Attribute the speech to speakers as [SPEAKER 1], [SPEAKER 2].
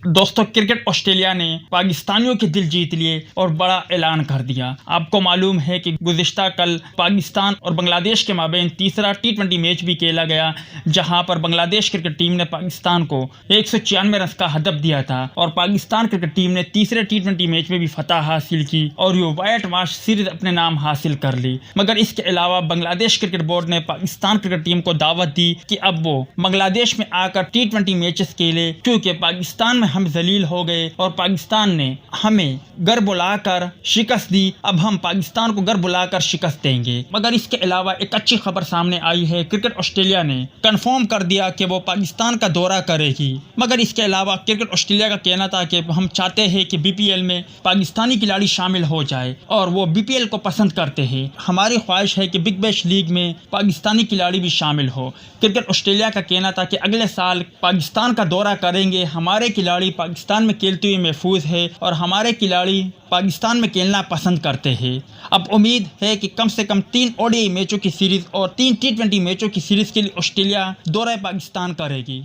[SPEAKER 1] دوستوں cricket Australia نے پاکستانیوں کے دل جیت لیے اور بڑا اعلان کر دیا۔ آپ کو معلوم ہے کہ گزشتہ کل پاکستان اور بنگلہ دیش کے مابین تیسرا T20 میچ بھی کھیلا گیا، جہاں پر بنگلہ دیش کرکٹ ٹیم نے پاکستان کو 196 رنز کا ہدف دیا تھا اور پاکستان کرکٹ ٹیم نے تیسرے T20 میچ میں بھی فتح حاصل کی اور یہ وائٹ واش سیریز اپنے نام حاصل کر لی۔ مگر اس کے علاوہ بنگلہ دیش کرکٹ بورڈ نے پاکستان کرکٹ ٹیم کو دعوت دی کہ اب وہ بنگلہ دیش میں آ کر T20 میچز کھیلے، کیونکہ پاکستان میں ہم ذلیل ہو گئے اور پاکستان نے ہمیں گھر بلا کر شکست دی، اب ہم پاکستان کو گھر بلا کر شکست دیں گے۔ مگر اس کے علاوہ ایک اچھی خبر سامنے آئی ہے، کرکٹ آسٹریلیا نے کنفرم کر دیا کہ وہ پاکستان کا دورہ کرے گی۔ مگر اس کے علاوہ کرکٹ آسٹریلیا کا کہنا تھا کہ ہم چاہتے ہیں کہ BPL میں پاکستانی کھلاڑی شامل ہو جائے اور وہ BPL کو پسند کرتے ہیں۔ ہماری خواہش ہے کہ بگ بیش لیگ میں پاکستانی کھلاڑی بھی شامل ہو۔ کرکٹ آسٹریلیا کا کہنا تھا کہ اگلے سال پاکستان کا دورہ کریں گے، ہمارے کھلاڑی پاکستان میں کھیلتے ہوئے محفوظ ہے اور ہمارے کھلاڑی پاکستان میں کھیلنا پسند کرتے ہیں۔ اب امید ہے کہ کم سے کم 3 ODI میچوں کی سیریز اور 3 T20 میچوں کی سیریز کے لیے آسٹریلیا دورہ پاکستان کرے گی۔